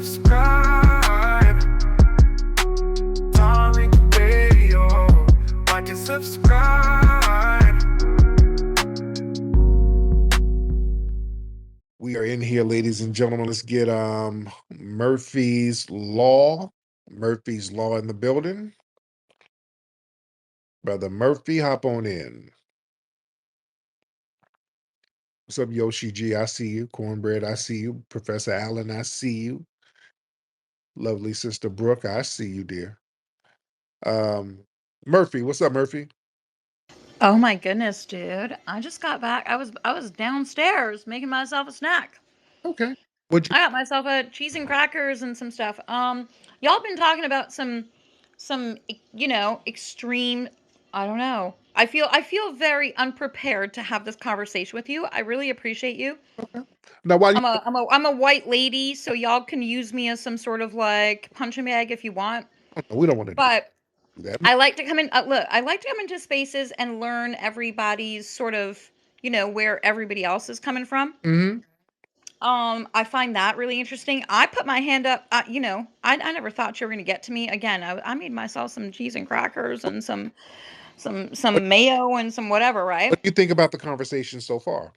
subscribe. Tariq Radio. Like and subscribe. We are in here, ladies and gentlemen. Let's get Murphy's Law. Murphy's Law in the building. Brother Murphy, hop on in. What's up, Yoshi G? I see you. Cornbread, I see you. Professor Allen, I see you. Lovely sister Brooke, I see you, dear. Murphy, what's up, Murphy? Oh my goodness, dude. I just got back. I was downstairs making myself a snack. Okay. What'd you I got myself a cheese and crackers and some stuff. Y'all been talking about extreme. I don't know. I feel very unprepared to have this conversation with you. I really appreciate you. okay. Now why you I'm a white lady, so y'all can use me as some sort of like punching bag if you want. we don't want to But do that. I like to come in. Look, I like to come into spaces and learn everybody's sort of, where everybody else is coming from. Mm-hmm. I find that really interesting. I put my hand up. I never thought you were gonna get to me again. I made myself some cheese and crackers and What, some mayo and some whatever, right? what do you think about the conversation so far?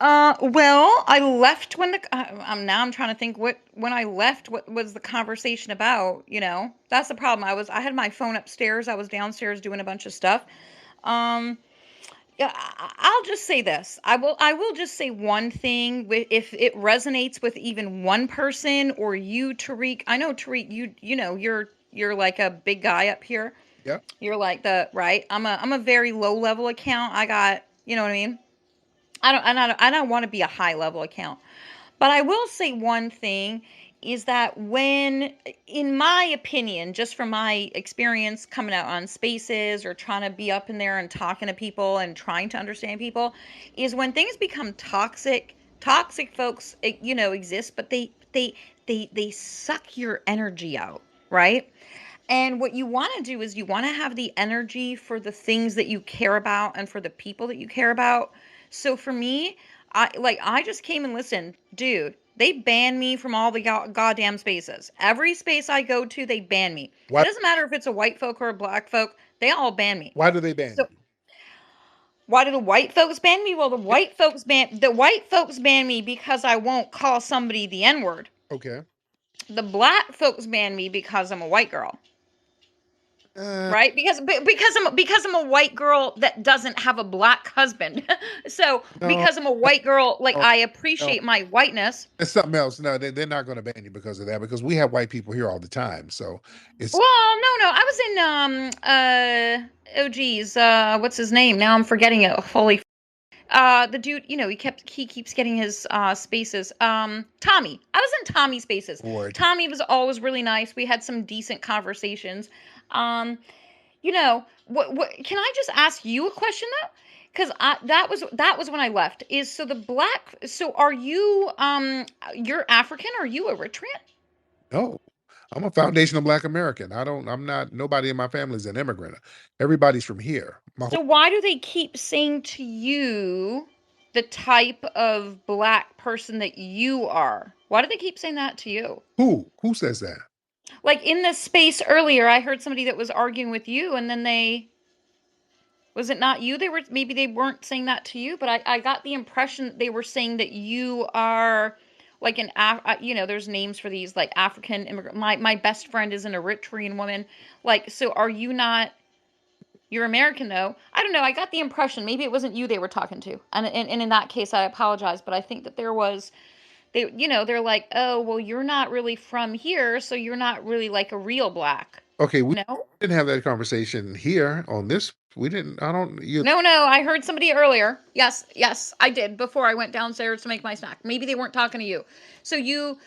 Well, I left when now I'm trying to think when I left, what was the conversation about? That's the problem. I had my phone upstairs. I was downstairs doing a bunch of stuff. Um, Yeah, I'll just say this. I will just say one thing. If it resonates with even one person or you, Tariq. I know Tariq. You're like a big guy up here. Yeah. You're like the right. I'm a very low level account. I got what I mean. I don't want to be a high level account. But I will say one thing is that when, in my opinion, just from my experience coming out on spaces or trying to be up in there and talking to people and trying to understand people, is when things become toxic. Toxic folks, exist, but they suck your energy out, right? And what you want to do is you want to have the energy for the things that you care about and for the people that you care about. So for me, I just came and listened, dude. They ban me from all the goddamn spaces. Every space I go to, they ban me. It Why doesn't matter if it's a white folk or a black folk. They all ban me. why do they ban So you? why do the white folks ban me? Well, the white folks ban me because I won't call somebody the N word. Okay. The black folks ban me because I'm a white girl. Uh, Right, because I'm a white girl that doesn't have a black husband. So no, because I'm a white girl, like, no, I no. appreciate my whiteness. It's something else. No, they're not going to ban you because of that, because we have white people here all the time. So it's Well, no, I was in oh geez, what's his name, now I'm forgetting it. Holy the dude, he keeps getting his spaces. Tommy, I was in Tommy spaces. bored. Tommy was always really nice. We had some decent conversations. um what can I just ask you a question though? Because that was when I left. Is so the black. So are you you're African? Or are you Eritrean? No, I'm a foundational Black American. I'm not, nobody in my family is an immigrant. Everybody's from here. My So whole, why do they keep saying to you the type of black person that you are? Why do they keep saying that to you? who says that? Like in this space earlier, I heard somebody that was arguing with you, and then they was it not you? Maybe they weren't saying that to you, but I got the impression that they were saying that you are like there's names for these, like African immigrant. My best friend is an Eritrean woman. Like, so are you not? You're American though. I don't know. I got the impression maybe it wasn't you they were talking to, and in that case I apologize. But I think that there was they're like, oh well, you're not really from here, so you're not really like a real black. Okay, we No. didn't have that conversation here on this. We didn't. I don't. You No, I heard somebody earlier. Yes, I did before I went downstairs to make my snack. Maybe they weren't talking to you. So you,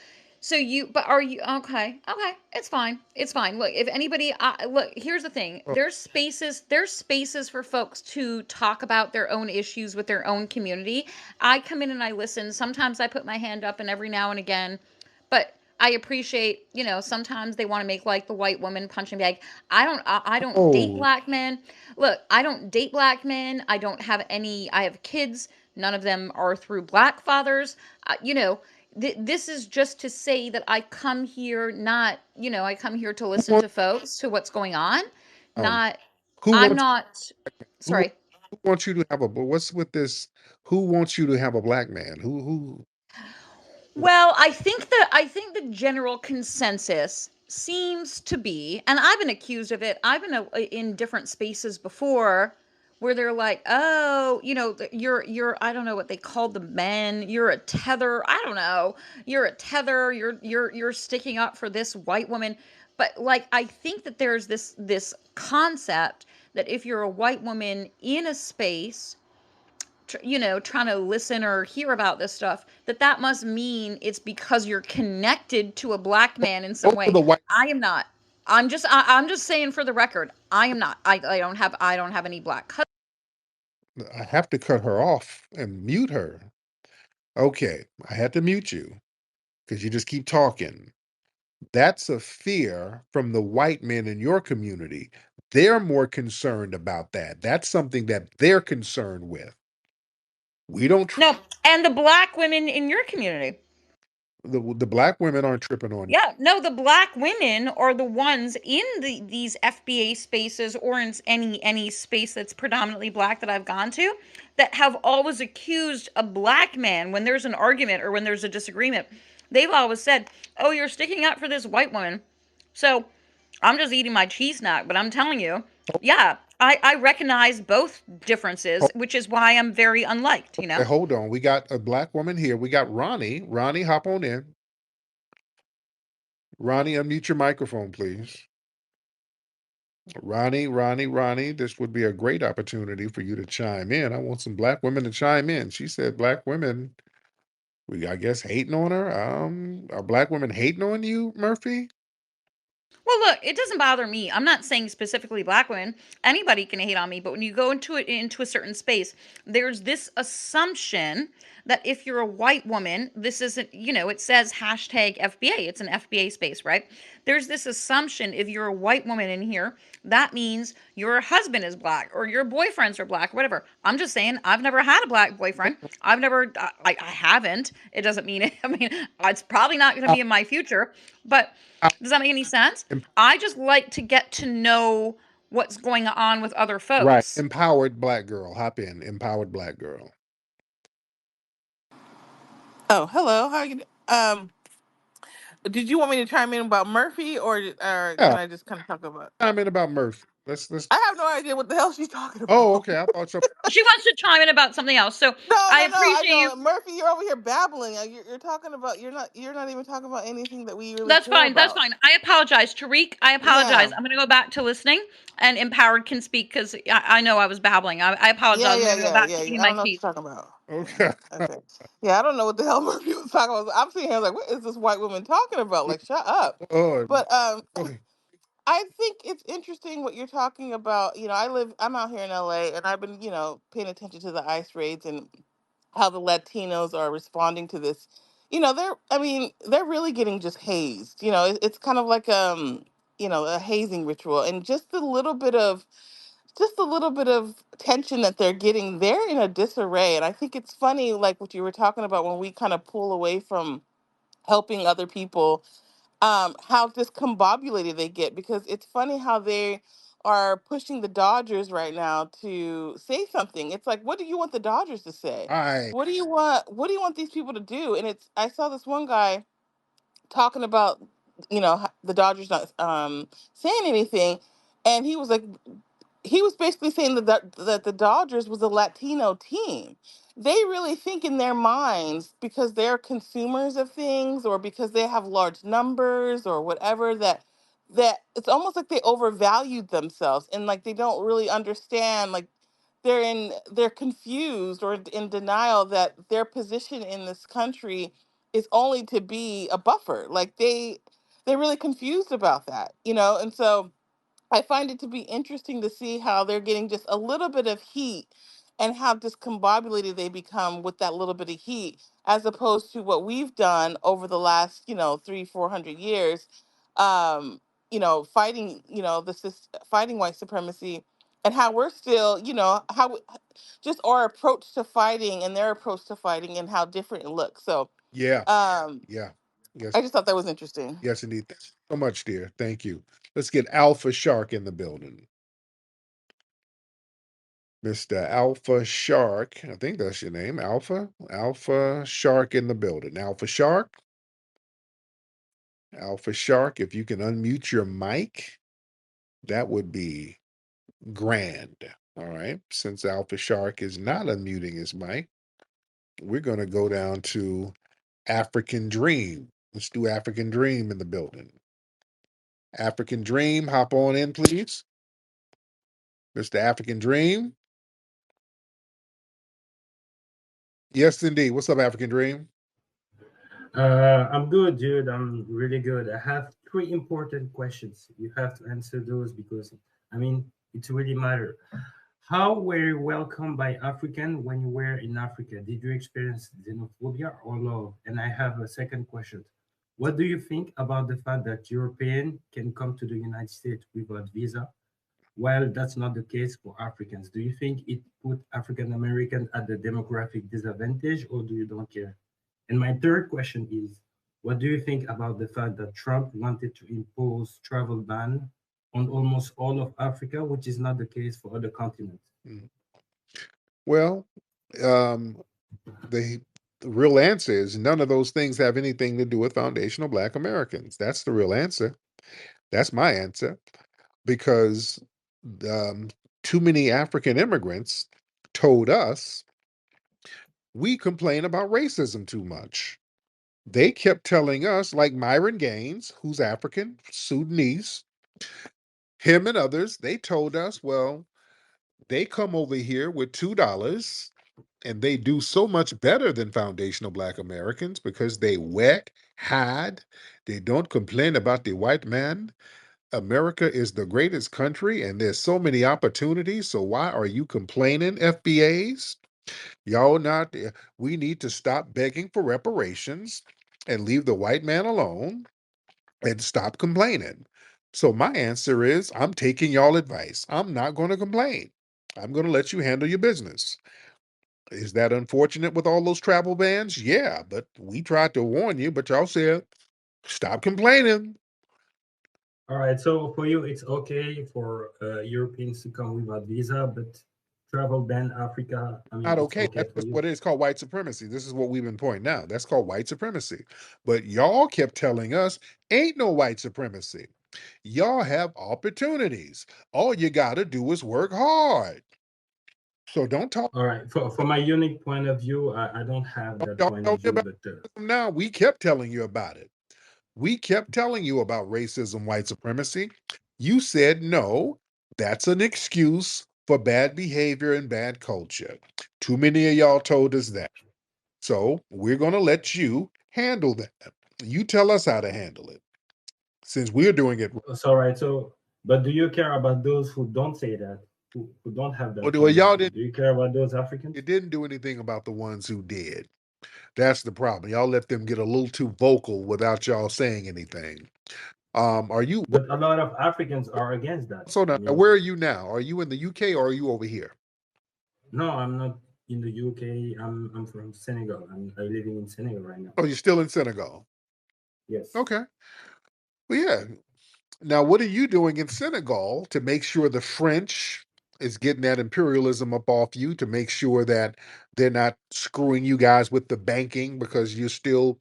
but are you okay? Okay, it's fine. It's fine. Look, if anybody, look, here's the thing. oh, There's spaces for folks to talk about their own issues with their own community. I come in and I listen. Sometimes I put my hand up, and every now and again, but I appreciate, sometimes they want to make like the white woman punching bag. I don't date oh, black men. Look, I don't date black men. I don't have any. I have kids. None of them are through black fathers. You know, This is just to say that I come here not, I come here to Who listen wants to folks, to what's going on, um not, who I'm wants not, who wants sorry. who wants you to have a but what's with this? Who wants you to have a black man? Who Well, I think the general consensus seems to be, and I've been accused of it. I've been in different spaces before where they're like, "Oh, you're I don't know what they called the men. You're a tether. I don't know. You're a tether. You're sticking up for this white woman." But like I think that there's this concept that if you're a white woman in a space, trying to listen or hear about this stuff, that must mean it's because you're connected to a black man in some those are way. the white I am not. I'm just saying for the record, I am not. I don't have any black cousins. I have to cut her off and mute her. Okay, I had to mute you because you just keep talking. That's a fear from the white men in your community. They're more concerned about that. That's something that they're concerned with. We don't No, and the black women in your community. the black women aren't tripping on you. Yeah, no, the black women are the ones in these FBA spaces or in any space that's predominantly black that I've gone to, that have always accused a black man when there's an argument or when there's a disagreement. They've always said, "Oh, you're sticking up for this white woman." So I'm just eating my cheese snack, but I'm telling you, yeah, I recognize both differences, which is why I'm very unliked, Okay, hold on. We got a black woman here. We got Ronnie. Ronnie, hop on in. Ronnie, unmute your microphone, please. Ronnie, this would be a great opportunity for you to chime in. I want some black women to chime in. She said black women, I guess, hating on her. Are black women hating on you, Murphy? Well, look, it doesn't bother me. I'm not saying specifically black women. Anybody can hate on me, but when you go into a certain space, there's this assumption that if you're a white woman, this isn't, it says hashtag FBA. It's an FBA space, right? There's this assumption if you're a white woman in here, that means your husband is black or your boyfriends are black, or whatever. I'm just saying, I've never had a black boyfriend. I've never, I haven't. It doesn't mean it. I mean, it's probably not going to How, be in my future, but how does that make any sense? em- I just like to get to know what's going on with other right, folks. empowered black girl. Hop in, empowered black girl. Oh, hello. How you? Did you want me to chime in about Murphy, or can Yeah, I just kind of talk about? chime in about Murphy. Let's. I have no idea what the hell she's talking Oh, about. okay. I thought so. She wants to chime in about something else. So No, I no, no. I appreciate you. know Murphy. You're over here babbling. You're talking about. You're not even talking about anything that we really That's care fine. That's about. fine. I apologize. Tariq, I apologize. Yeah, I'm going to go back to listening, and Empowered can speak because I know I was babbling. I yeah, apologize. I'm yeah, going to go yeah, back to yeah. eating I my don't know what cheese. you're talking about. Okay. Okay. Yeah, I don't know what the hell Murphy was talking about. I'm sitting here like, what is this white woman talking about? Like, shut up. Oh, But okay. I think it's interesting what you're talking about. I'm out here in LA and I've been, paying attention to the ICE raids and how the Latinos are responding to this. They're really getting just hazed. It's kind of like, a hazing ritual. And just a little bit of tension that they're getting, they're in a disarray. And I think it's funny, like what you were talking about when we kind of pull away from helping other people, how discombobulated they get, because it's funny how they are pushing the Dodgers right now to say something. It's like, what do you want the Dodgers to say? I What do you want these people to do? And I saw this one guy talking about, the Dodgers not saying anything, and he was basically saying that the Dodgers was a Latino team. They really think in their minds, because they're consumers of things or because they have large numbers or whatever, that it's almost like they overvalued themselves, and like they don't really understand, like they're confused or in denial that their position in this country is only to be a buffer. Like they're really confused about that, and so I find it to be interesting to see how they're getting just a little bit of heat and how discombobulated they become with that little bit of heat, as opposed to what we've done over the last, 300-400 years, fighting, fighting white supremacy, and how we're still, just our approach to fighting and their approach to fighting and how different it looks. So, Yeah, Um, yeah. Yes, I just thought that was interesting. yes, indeed. Thanks so much, dear. Thank you. Let's get Alpha Shark in the building. Mr. Alpha Shark. I think that's your name. Alpha? Alpha Shark in the building. Alpha Shark. Alpha Shark, if you can unmute your mic, that would be grand. All right. Since Alpha Shark is not unmuting his mic, we're going to go down to African Dream. Let's do African Dream in the building. African Dream, hop on in, please. Mr. African Dream. Yes, indeed. What's up, African Dream? I'm good, dude. I'm really good. I have three important questions. You have to answer those because, I mean, it really matter. How were you welcomed by African when you were in Africa? Did you experience xenophobia or love? And I have a second question. What do you think about the fact that European can come to the United States without visa, while that's not the case for Africans? Do you think it put African Americans at the demographic disadvantage, or do you don't care? And my third question is, what do you think about the fact that Trump wanted to impose travel ban on almost all of Africa, which is not the case for other continents? Mm. Well, um, the the real answer is none of those things have anything to do with foundational Black Americans. That's the real answer. That's my answer because um, too many African immigrants told us we complain about racism too much. They kept telling us, like Myron Gaines, who's African, Sudanese, him and others, they told us, well, they come over here with $2 and they do so much better than foundational Black Americans because they work hard. They don't complain about the white man. America is the greatest country and there's so many opportunities. So why are you complaining, FBAs? Y'all not, we need to stop begging for reparations and leave the white man alone and stop complaining. So my answer is I'm taking y'all advice. I'm not going to complain. I'm going to let you handle your business. Is that unfortunate with all those travel bans? Yeah, but we tried to warn you, but y'all said stop complaining. All right, so for you, it's okay for Europeans to come without visa, but travel ban Africa, I mean, Not it's okay. okay That's for you. what it is called white supremacy. This is what we've been pointing out. That's called white supremacy. But y'all kept telling us ain't no white supremacy. Y'all have opportunities. All you got to do is work hard. So don't talk. All right, for my unique point of view, I don't have that Y'all point tell of me view, about but racism now. We kept telling you about it. We kept telling you about racism, white supremacy. You said no. That's an excuse for bad behavior and bad culture. Too many of y'all told us that. So we're going to let you handle that. You tell us how to handle it since we're doing it. it's all right. So, but do you care about those who don't say that, who don't have that Well, point of y'all view? didn't. Do you care about those It Africans? didn't do anything about the ones who did. That's the problem. Y'all let them get a little too vocal without y'all saying anything. Are you But a lot of Africans are against that. so I now? mean, Where are you now? Are you in the UK or are you over here? no, I'm not in the UK. I'm from Senegal. I'm living in Senegal right now. Oh, you're still in Senegal. Yes. Okay. Well, yeah. Now, what are you doing in Senegal to make sure the French is getting that imperialism up off you to make sure that they're not screwing you guys with the banking because you're still,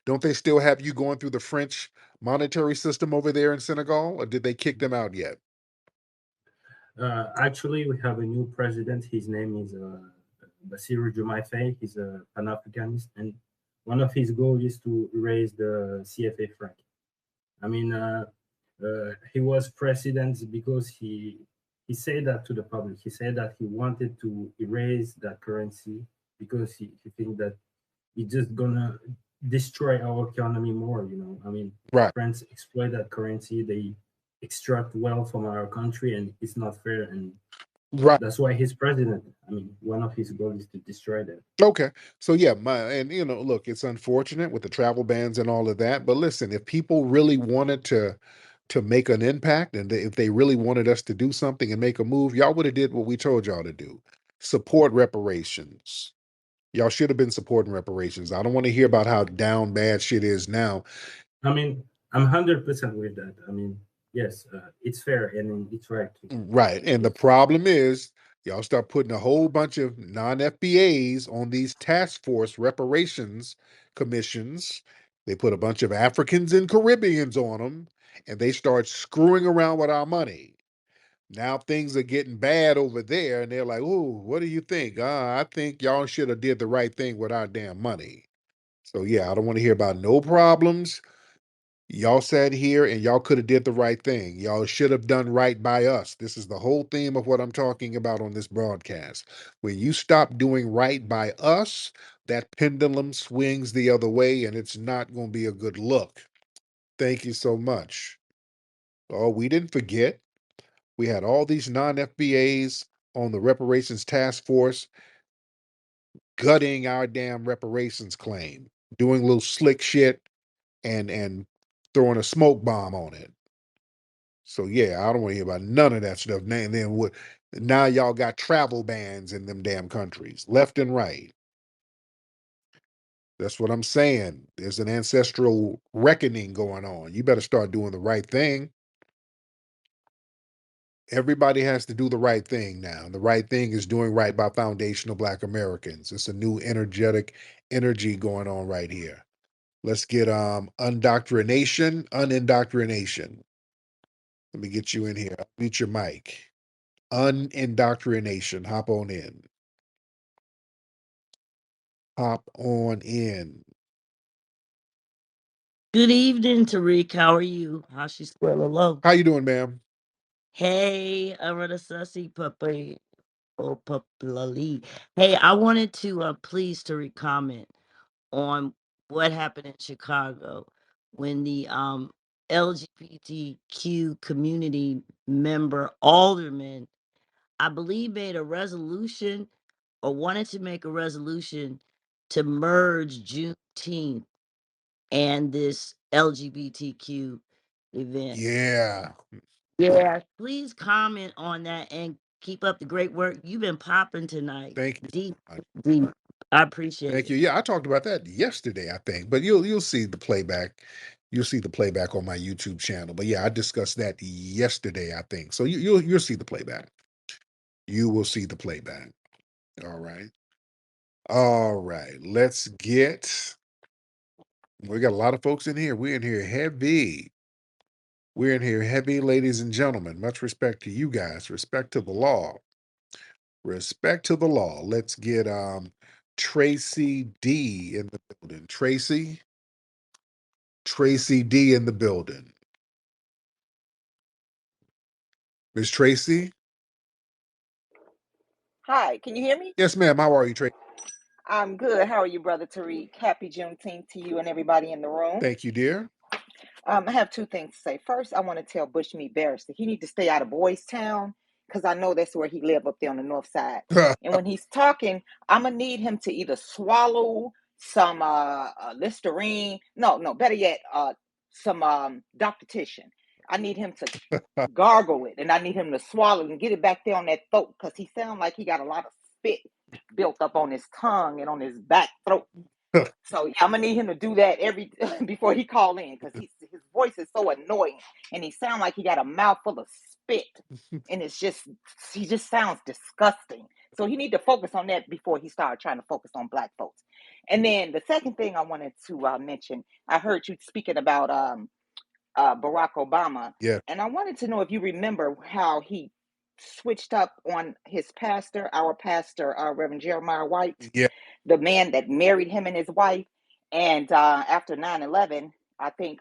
don't they still have you going through the French monetary system over there in Senegal, or did they kick them out yet? Actually, we have a new president. His name is Bassirou Diomaye Faye. He's a Pan-Africanist, and one of his goals is to raise the CFA franc. I mean, he was president because he said that to the public. He said that he wanted to erase that currency because he think that it's just gonna destroy our economy more. I mean, Right, France exploit that currency. They extract wealth from our country, and it's not fair. And right. that's why he's president. I mean, one of his goals is to destroy that. Okay. So yeah, and look, it's unfortunate with the travel bans and all of that, but listen, if people really wanted to make an impact and if they really wanted us to do something and make a move, y'all would have did what we told y'all to do. Support reparations. Y'all should have been supporting reparations. I don't want to hear about how down bad shit is now. I mean, I'm 100% with that. I mean, yes, it's fair and it's right to. Right. And the Yes. problem is, y'all start putting a whole bunch of non FBAs on these task force reparations commissions. They put a bunch of Africans and Caribbeans on them, and they start screwing around with our money. Now things are getting bad over there, and they're like, "Ooh, what do you think? I think y'all should have did the right thing with our damn money." So yeah, I don't want to hear about no problems. Y'all sat here and y'all could have did the right thing. Y'all should have done right by us. This is the whole theme of what I'm talking about on this broadcast. When you stop doing right by us, that pendulum swings the other way, and it's not going to be a good look. Thank you so much. Oh, we didn't forget. We had all these non-FBAs on the reparations task force gutting our damn reparations claim, doing little slick shit and throwing a smoke bomb on it. So yeah, I don't want to hear about none of that stuff. And then what? Now y'all got travel bans in them damn countries, left and right. That's what I'm saying. There's an ancestral reckoning going on. You better start doing the right thing. Everybody has to do the right thing now. The right thing is doing right by foundational Black Americans. It's a new energetic energy going on right here. Let's get unindoctrination. Let me get you in here. Mute your mic. Unindoctrination. Hop on in. Hop on in. Good evening, Tariq. How are you? How's she still alone? How you doing, ma'am? Hey, Sussy Puppy. Oh, Puppy. Hey, I wanted to please Tariq comment on what happened in Chicago when the LGBTQ community member alderman, I believe, made a resolution or wanted to make a resolution to merge Juneteenth and this LGBTQ event. Yeah. Yeah, please comment on that and keep up the great work. You've been popping tonight. Thank you Deep, so much. deep. I appreciate Thank it. you. Yeah, I talked about that yesterday, I think. But you'll see the playback. You'll see the playback on my YouTube channel. But yeah, I discussed that yesterday, I think. So you'll see the playback. You will see the playback. All right. All right. Let's get. We got a lot of folks in here. We're in here heavy. We're in here heavy, ladies and gentlemen. Much respect to you guys. Respect to the law. Respect to the law. Let's get Tracy D in the building. Tracy D in the building. Miss Tracy? Hi, can you hear me? Yes, ma'am. How are you, Tracy? I'm good. How are you, Brother Tariq? Happy Juneteenth to you and everybody in the room. Thank you, dear. I have two things to say. First, I want to tell Bushmeat Barrister he need to stay out of Boys Town because I know that's where he live up there on the north side. And when he's talking, I'm gonna need him to either swallow some Listerine. No, better yet, some Dr. Titian. I need him to gargle it, and I need him to swallow and get it back there on that throat because he sounds like he got a lot of spit built up on his tongue and on his back throat. So yeah, I'm gonna need him to do that every before he call in because his voice is so annoying and he sounds like he got a mouthful of spit and it's just he just sounds disgusting. So he need to focus on that before he start trying to focus on black folks. And then the second thing I wanted to mention, I heard you speaking about Barack Obama, Yeah, and I wanted to know if you remember how he switched up on his pastor, our pastor, Reverend Jeremiah White, yeah, the man that married him and his wife. And after 9/11, I think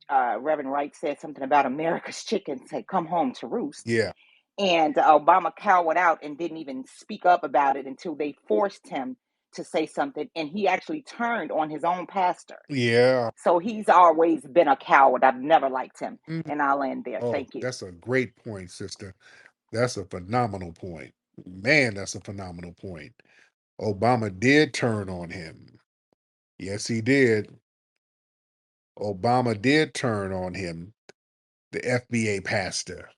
Reverend Wright said something about America's chickens had come home to roost. yeah, And Obama cowered out and didn't even speak up about it until they forced him to say something. And he actually turned on his own pastor. yeah. So he's always been a coward. I've never liked him. Mm. And I'll end there. Oh, Thank you. that's a great point, sister. That's a phenomenal point. Man, that's a phenomenal point. Obama did turn on him. Yes, he did. Obama did turn on him, the FBA pastor.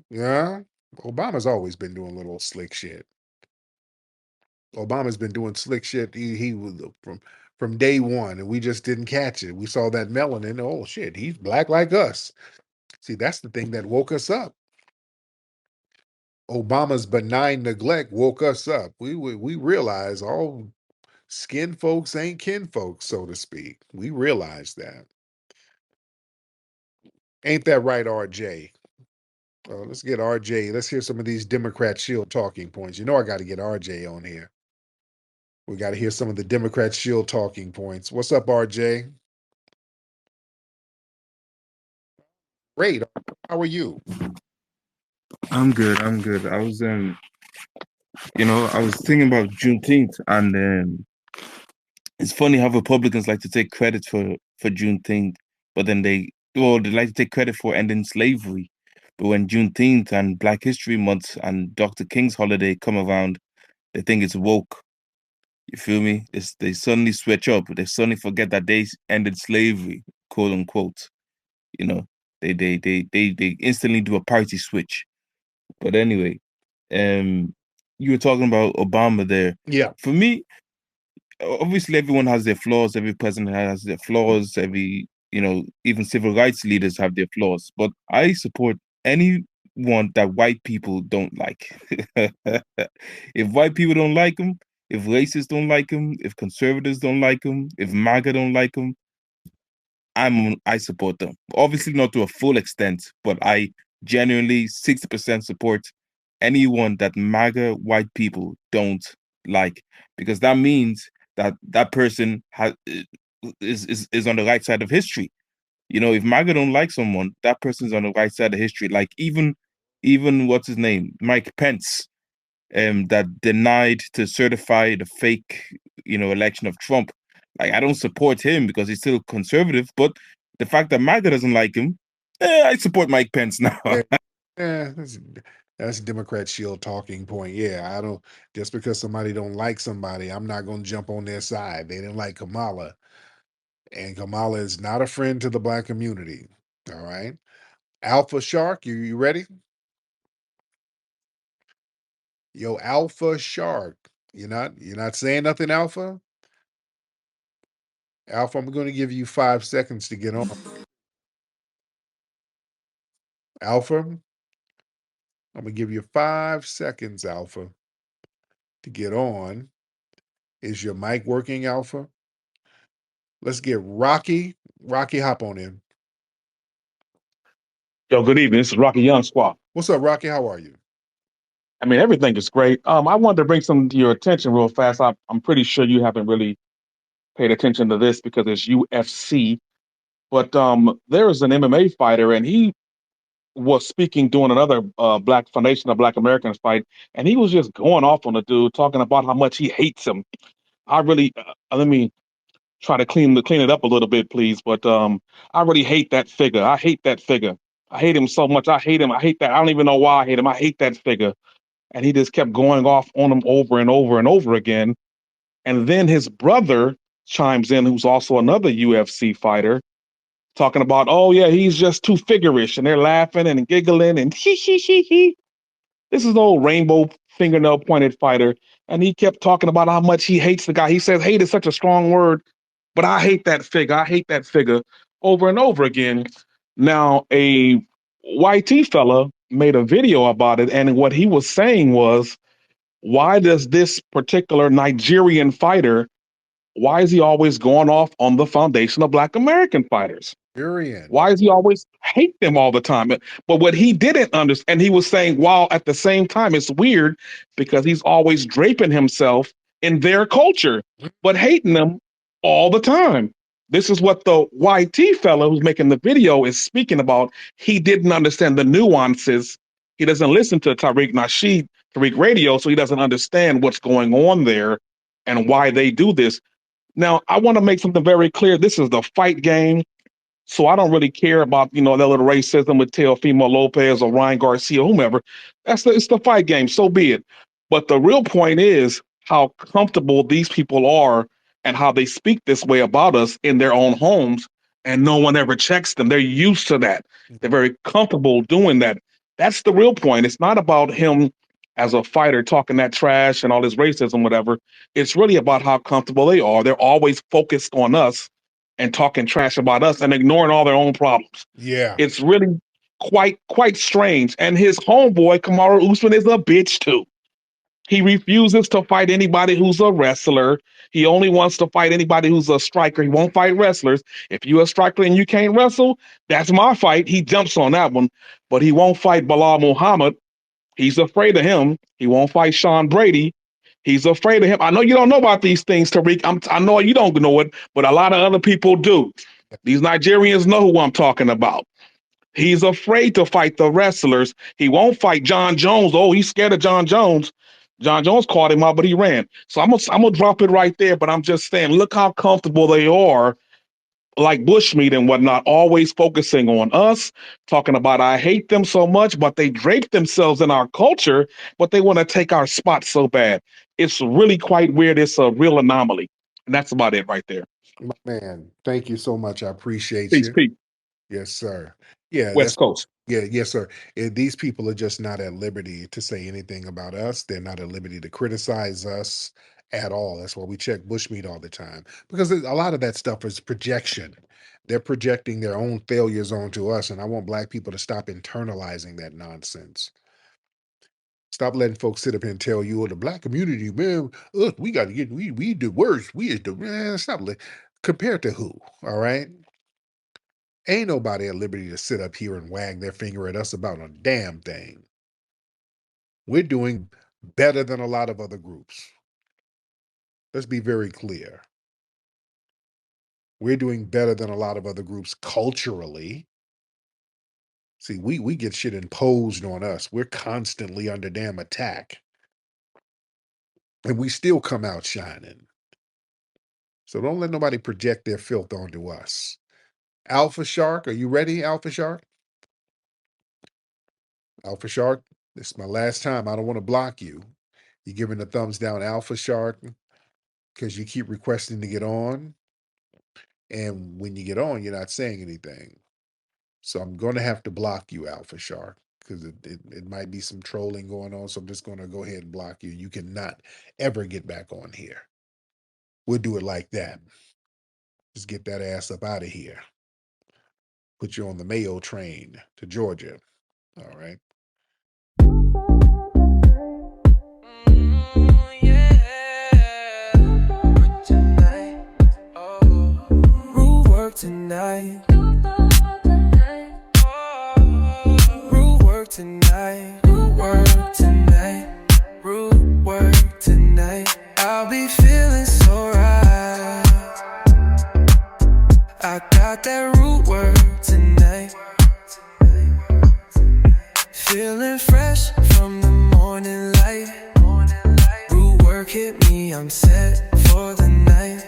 Yeah. Obama's always been doing little slick shit. Obama's been doing slick shit. He was from day one, and we just didn't catch it. We saw that melanin. Oh shit, he's black like us. See, that's the thing that woke us up. Obama's benign neglect woke us up. We realize all skin folks ain't kin folks, so to speak. We realize that. Ain't that right, RJ? Let's get RJ. Let's hear some of these Democrat shield talking points. You know I got to get RJ on here. We got to hear some of the Democrat shield talking points. What's up, RJ? Great. How are you? I'm good. I'm good. I was thinking about Juneteenth, and it's funny how Republicans like to take credit for Juneteenth, but then they like to take credit for ending slavery. But when Juneteenth and Black History Month and Dr. King's holiday come around, they think it's woke. You feel me? They suddenly switch up. They suddenly forget that they ended slavery, quote unquote. You know, they instantly do a party switch. But anyway, you were talking about Obama there. Yeah. For me, obviously everyone has their flaws. Every president has their flaws. Even civil rights leaders have their flaws. But I support anyone that white people don't like. If white people don't like him, if racists don't like him, if conservatives don't like him, if MAGA don't like him, I support them. Obviously not to a full extent, but I genuinely 60% support anyone that MAGA white people don't like, because that means that person is on the right side of history. If MAGA don't like someone, that person's on the right side of history. Like even what's his name, Mike Pence, that denied to certify the fake, election of Trump. Like, I don't support him because he's still conservative, but the fact that MAGA doesn't like him, I support Mike Pence now. Yeah, that's Democrat shield talking point. Yeah, I don't just because somebody don't like somebody, I'm not going to jump on their side. They didn't like Kamala, and Kamala is not a friend to the black community. All right, Alpha Shark, you ready? Yo, Alpha Shark, you're not saying nothing, Alpha. Alpha, I'm going to give you 5 seconds to get on. Alpha, I'm going to give you 5 seconds, Alpha, to get on. Is your mic working, Alpha? Let's get Rocky. Rocky, hop on in. Yo, good evening. This is Rocky Young Squad. What's up, Rocky? How are you? I mean, everything is great. I wanted to bring something to your attention real fast. I'm pretty sure you haven't really paid attention to this because it's UFC. But there is an MMA fighter, and he was speaking during another Black Foundation of Black Americans fight, and he was just going off on the dude, talking about how much he hates him. I really let me try to clean it up a little bit, please. But I really hate that figure. I hate that figure. I hate him so much. I hate him. I hate that. I don't even know why I hate him. I hate that figure. And he just kept going off on him over and over and over again. And then his brother chimes in, who's also another UFC fighter, talking about, oh yeah, he's just too figurish, and they're laughing and giggling and he. This is the old rainbow fingernail pointed fighter, and he kept talking about how much he hates the guy. He says hate is such a strong word, but I hate that figure. I hate that figure over and over again. Now, a YT fella made a video about it, and what he was saying was, why does this particular Nigerian fighter, why is he always going off on the foundation of Black American fighters? Durian. Why does he always hate them all the time? But what he didn't understand, and he was saying, while at the same time, it's weird because he's always draping himself in their culture, but hating them all the time. This is what the YT fellow who's making the video is speaking about. He didn't understand the nuances. He doesn't listen to Tariq Nasheed, Tariq Radio, so he doesn't understand what's going on there and why they do this. Now, I want to make something very clear. This is the fight game. So I don't really care about, that little racism with Teofimo Lopez or Ryan Garcia, whomever. It's the fight game. So be it. But the real point is how comfortable these people are and how they speak this way about us in their own homes, and no one ever checks them. They're used to that. They're very comfortable doing that. That's the real point. It's not about him as a fighter talking that trash and all this racism, whatever. It's really about how comfortable they are. They're always focused on us and talking trash about us and ignoring all their own problems. Yeah. It's really quite strange. And his homeboy, Kamaru Usman, is a bitch too. He refuses to fight anybody who's a wrestler. He only wants to fight anybody who's a striker. He won't fight wrestlers. If you're a striker and you can't wrestle, that's my fight. He jumps on that one. But he won't fight Bilal Muhammad. He's afraid of him. He won't fight Sean Brady. He's afraid of him. I know you don't know about these things, Tariq. I know you don't know it, but a lot of other people do. These Nigerians know who I'm talking about. He's afraid to fight the wrestlers. He won't fight John Jones. Oh, he's scared of John Jones. John Jones caught him out, but he ran. So I'm gonna drop it right there. But I'm just saying, look how comfortable they are, like bushmeat and whatnot, always focusing on us, talking about I hate them so much, but they drape themselves in our culture, but they want to take our spot so bad. It's really quite weird. It's a real anomaly. And that's about it right there. My man, thank you so much. I appreciate Peace, you. peace. Yes, sir. Yeah, West Coast. yeah, yes, sir. These people are just not at liberty to say anything about us. They're not at liberty to criticize us at all. That's why we check bushmeat all the time, because a lot of that stuff is projection. They're projecting their own failures onto us, and I want Black people to stop internalizing that nonsense. Stop letting folks sit up here and tell you, oh, the Black community, man, look, we got to get, we the worst. We is the, man, stop. Compared to who? All right. Ain't nobody at liberty to sit up here and wag their finger at us about a damn thing. We're doing better than a lot of other groups. Let's be very clear. We're doing better than a lot of other groups culturally. See, we get shit imposed on us. We're constantly under damn attack. And we still come out shining. So don't let nobody project their filth onto us. Alpha Shark, are you ready, Alpha Shark? Alpha Shark, this is my last time. I don't want to block you. You giving a thumbs down, Alpha Shark, because you keep requesting to get on. And when you get on, you're not saying anything. So I'm going to have to block you, Alpha Shark, because it might be some trolling going on. So I'm just going to go ahead and block you. You cannot ever get back on here. We'll do it like that. Just get that ass up out of here. Put you on the Mayo train to Georgia. All right. Tonight, root work tonight, root work tonight, root work tonight. I'll be feeling so right. I got that root work tonight. Feeling fresh from the morning light. Root work hit me, I'm set for the night.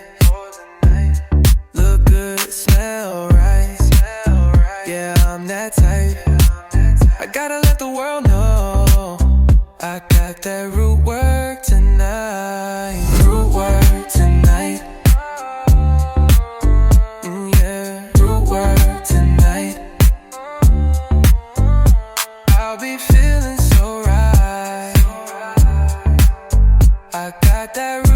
Look good, smell right. Yeah, I'm that type. I gotta let the world know I got that root work tonight. Root work tonight. Yeah, root work tonight. I'll be feeling so right. I got that